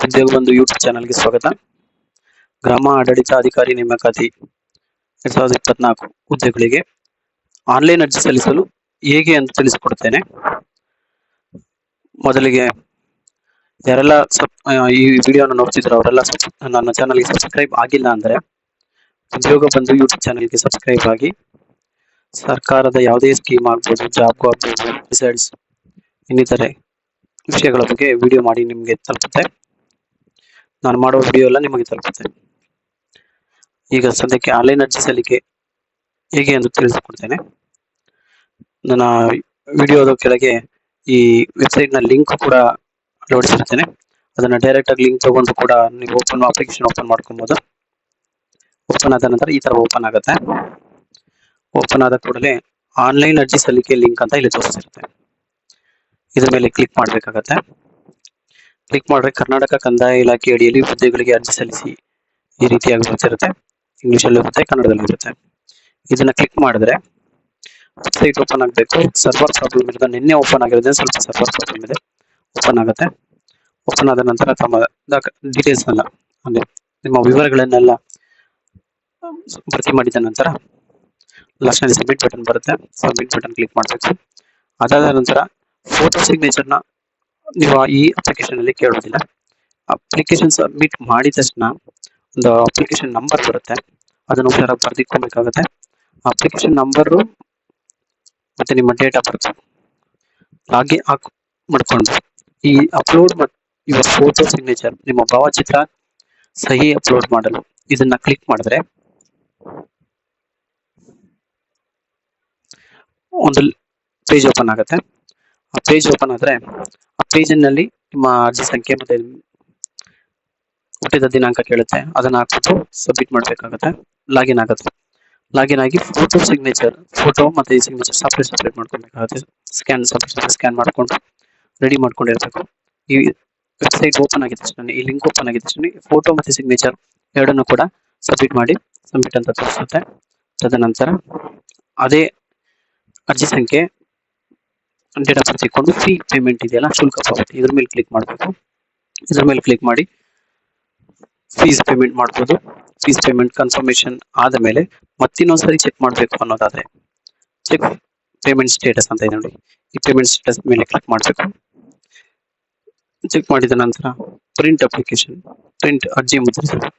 ಉದ್ಯೋಗ ಬಂಧು ಯೂಟ್ಯೂಬ್ ಚಾನಲ್ಗೆ ಸ್ವಾಗತ. ಗ್ರಾಮ ಆಡಳಿತ ಅಧಿಕಾರಿ ನೇಮಕಾತಿ 2024 ಹುದ್ದೆಗಳಿಗೆ ಆನ್ಲೈನ್ ಅರ್ಜಿ ಸಲ್ಲಿಸಲು ಹೇಗೆ ಅಂತ ತಿಳಿಸಿಕೊಡುತ್ತೇನೆ. ಮೊದಲಿಗೆ ಯಾರೆಲ್ಲ ಈ ವಿಡಿಯೋನ ನೋಡ್ತಿದ್ರು ಅವರೆಲ್ಲ ನನ್ನ ಚಾನಲ್ಗೆ ಸಬ್ಸ್ಕ್ರೈಬ್ ಆಗಿಲ್ಲ ಅಂದ್ರೆ ಉದ್ಯೋಗ ಬಂಧು ಯೂಟ್ಯೂಬ್ ಚಾನಲ್ಗೆ ಸಬ್ಸ್ಕ್ರೈಬ್ ಆಗಿ. ಸರ್ಕಾರದ ಯಾವುದೇ ಸ್ಕೀಮ್ ಆಗ್ಬೋದು, ಜಾಬ್ ಆಗ್ಬೋದು, ರಿಸಲ್ಟ್ಸ್ ಇನ್ನಿತರೆ ವಿಷಯಗಳ ಬಗ್ಗೆ ವಿಡಿಯೋ ಮಾಡಿ ನಿಮಗೆ ತಲುಪುತ್ತೆ. ನಾನು ಮಾಡೋ ವಿಡಿಯೋ ಎಲ್ಲ ನಿಮಗೆ ತಲುಪುತ್ತೆ. ಈಗ ಸದ್ಯಕ್ಕೆ ಆನ್ಲೈನ್ ಅರ್ಜಿ ಸಲ್ಲಿಕೆ ಹೇಗೆ ಎಂದು ತಿಳಿಸಿಕೊಡ್ತೇನೆ. ನನ್ನ ವಿಡಿಯೋದ ಕೆಳಗೆ ಈ ವೆಬ್ಸೈಟ್ ನ ಲಿಂಕ್ ಕೂಡ ಅಳವಡಿಸಿರ್ತೇನೆ. ಅದನ್ನ ಡೈರೆಕ್ಟ್ ಆಗಿ ಲಿಂಕ್ ತಗೊಂಡು ಕೂಡ ನೀವು ಅಪ್ಲಿಕೇಶನ್ ಓಪನ್ ಮಾಡ್ಕೊಬಹುದು. ಓಪನ್ ಆದ ನಂತರ ಈ ತರ ಓಪನ್ ಆಗುತ್ತೆ. ಓಪನ್ ಆದ ಕೂಡಲೇ ಆನ್ಲೈನ್ ಅರ್ಜಿ ಸಲ್ಲಿಕೆ ಲಿಂಕ್ ಅಂತ ಇಲ್ಲಿ ತೋರಿಸಿರುತ್ತೆ. ಇದ್ರ ಮೇಲೆ ಕ್ಲಿಕ್ ಮಾಡಬೇಕಾಗತ್ತೆ. ಕ್ಲಿಕ್ ಮಾಡಿದ್ರೆ ಕರ್ನಾಟಕ ಕಂದಾಯ ಇಲಾಖೆ ಅಡಿಯಲ್ಲಿ ಹುದ್ದೆಗಳಿಗೆ ಅರ್ಜಿ ಸಲ್ಲಿಸಿ ಈ ರೀತಿಯಾಗಿ ಬರ್ತಿರುತ್ತೆ. ಇಂಗ್ಲಿಷಲ್ಲಿ ಇರುತ್ತೆ, ಕನ್ನಡದಲ್ಲಿ ಇರುತ್ತೆ. ಇದನ್ನ ಕ್ಲಿಕ್ ಮಾಡಿದ್ರೆ ವೆಬ್ಸೈಟ್ ಓಪನ್ ಆಗಬೇಕು. ಸರ್ವರ್ ಪ್ರಾಬ್ಲಮ್ ಇರುತ್ತೆ, ನಿನ್ನೆ ಓಪನ್ ಆಗಿರೋದೇ ಸ್ವಲ್ಪ ಸರ್ವರ್ ಪ್ರಾಬ್ಲಮ್ ಇದೆ. ಓಪನ್ ಆಗುತ್ತೆ. ಓಪನ್ ಆದ ನಂತರ ತಮ್ಮ ಡೀಟೇಲ್ಸ್ ಎಲ್ಲ ಅಂದ್ರೆ ನಿಮ್ಮ ವಿವರಗಳನ್ನೆಲ್ಲ ಭರ್ತಿ ಮಾಡಿದ ನಂತರ ಲಾಸ್ಟ್ ನಲ್ಲಿ ಸಬ್ಮಿಟ್ ಬಟನ್ ಬರುತ್ತೆ. ಸಬ್ಮಿಟ್ ಬಟನ್ ಕ್ಲಿಕ್ ಮಾಡಬೇಕು. ಅದಾದ ನಂತರ ಫೋಟೋ ಸಿಗ್ನೇಚರ್ನ ನೀವು ಈ ಅಪ್ಲಿಕೇಶನ್ ಅಲ್ಲಿ ಕೇಳೋದಿಲ್ಲ. ಅಪ್ಲಿಕೇಶನ್ ಸಬ್ಮಿಟ್ ಮಾಡಿದ ತಕ್ಷಣ ಒಂದು ಅಪ್ಲಿಕೇಶನ್ ನಂಬರ್ ಬರುತ್ತೆ, ಅದನ್ನು ಸಹ ಬರ್ದಿಟ್ಕೊಬೇಕಾಗುತ್ತೆ. ಅಪ್ಲಿಕೇಶನ್ ನಂಬರು ಮತ್ತೆ ನಿಮ್ಮ ಡೇಟ್ ಆಫ್ ಬರ್ತ್ ಹಾಗೆ ಮಾಡ್ಕೊಂಡು ಈ ಅಪ್ಲೋಡ್ ಯುವರ್ ಫೋಟೋ ಸಿಗ್ನೇಚರ್, ನಿಮ್ಮ ಭಾವಚಿತ್ರ ಸಹಿ ಅಪ್ಲೋಡ್ ಮಾಡಲು ಇದನ್ನ ಕ್ಲಿಕ್ ಮಾಡಿದ್ರೆ ಒಂದು ಪೇಜ್ ಓಪನ್ ಆಗುತ್ತೆ. ಆ ಪೇಜ್ ಓಪನ್ ಆದ್ರೆ ಆ ಪೇಜಿನಲ್ಲಿ ನಿಮ್ಮ ಅರ್ಜಿ ಸಂಖ್ಯೆ ಮತ್ತೆ ಹುಟ್ಟಿದ ದಿನಾಂಕ ಕೇಳುತ್ತೆ. ಅದನ್ನ ಹಾಕ್ಬಿಟ್ಟು ಸಬ್ಮಿಟ್ ಮಾಡ್ಬೇಕಾಗುತ್ತೆ. ಲಾಗಿನ್ ಆಗುತ್ತೆ. ಲಾಗಿನ್ ಆಗಿ ಫೋಟೋ ಸಿಗ್ನೇಚರ್, ಫೋಟೋ ಮತ್ತೆ ಈ ಸಿಗ್ನೇಚರ್ ಸಪ್ರೇಟ್ ಮಾಡ್ಕೊಬೇಕಾಗುತ್ತೆ. ಸ್ಕ್ಯಾನ್ ಮಾಡ್ಕೊಂಡು ರೆಡಿ ಮಾಡ್ಕೊಂಡಿರ್ಬೇಕು. ಈ ವೆಬ್ಸೈಟ್ ಓಪನ್ ಆಗಿದ ತಕ್ಷಣ, ಈ ಲಿಂಕ್ ಓಪನ್ ಆಗಿದ ತಕ್ಷಣ ಫೋಟೋ ಮತ್ತೆ ಸಿಗ್ನೇಚರ್ ಎರಡನ್ನು ಕೂಡ ಸಬ್ಮಿಟ್ ಮಾಡಿ ಸಬ್ಮಿಟ್ ಅಂತ ತೋರಿಸುತ್ತೆ. ತದನಂತರ ಅದೇ ಅರ್ಜಿ ಸಂಖ್ಯೆ ಡೇಟ್ ಆಫ್ ಬರ್ತ್ ಇಟ್ಕೊಂಡು ಫೀ ಪೇಮೆಂಟ್ ಇದೆಯಲ್ಲ, ಶುಲ್ಕ ಪಾವತಿ, ಇದ್ರ ಮೇಲೆ ಕ್ಲಿಕ್ ಮಾಡಬೇಕು. ಇದ್ರ ಮೇಲೆ ಕ್ಲಿಕ್ ಮಾಡಿ ಫೀಸ್ ಪೇಮೆಂಟ್ ಮಾಡ್ಬೋದು. ಫೀಸ್ ಪೇಮೆಂಟ್ ಕನ್ಫರ್ಮೇಶನ್ ಆದ ಮೇಲೆ ಮತ್ತಿನ್ನೊಂದ್ಸರಿ ಚೆಕ್ ಮಾಡಬೇಕು ಅನ್ನೋದಾದ್ರೆ ಚೆಕ್ ಪೇಮೆಂಟ್ ಸ್ಟೇಟಸ್ ಅಂತ ಇದೆ ನೋಡಿ, ಈ ಪೇಮೆಂಟ್ ಸ್ಟೇಟಸ್ ಮೇಲೆ ಕ್ಲಿಕ್ ಮಾಡಬೇಕು. ಚೆಕ್ ಮಾಡಿದ ನಂತರ ಪ್ರಿಂಟ್ ಅಪ್ಲಿಕೇಶನ್, ಪ್ರಿಂಟ್ ಅರ್ಜಿ ಮುದ್ರಿಸೋದು.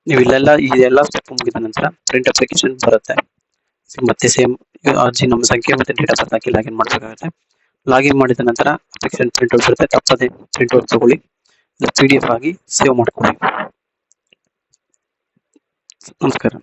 ನೀವು ಇದೆಲ್ಲ ಸ್ಟೆಪ್ ಮುಗಿದ ನಂತರ ಪ್ರಿಂಟ್ ಅಪ್ಲಿಕೇಶನ್ ಬರುತ್ತೆ. ಮತ್ತೆ ಸೇಮ್ ಅರ್ಜಿ ನಮ್ಮ ಸಂಖ್ಯೆ ಮತ್ತೆ date of birth hockey login ಮಾಡಬೇಕಾಗುತ್ತೆ. ಲಾಗಿನ್ ಮಾಡಿದ ನಂತರ ಅಪ್ಲಿಕೇಶನ್ ಪ್ರಿಂಟ್ ಔಟ್ ಬರುತ್ತೆ. ತಪ್ಪದೆ ಪ್ರಿಂಟ್ ಔಟ್ ತಗೊಳ್ಳಿ, PDF ಆಗಿ ಸೇವ್ ಮಾಡ್ಕೊಳ್ಳಿ. ನಮಸ್ಕಾರ.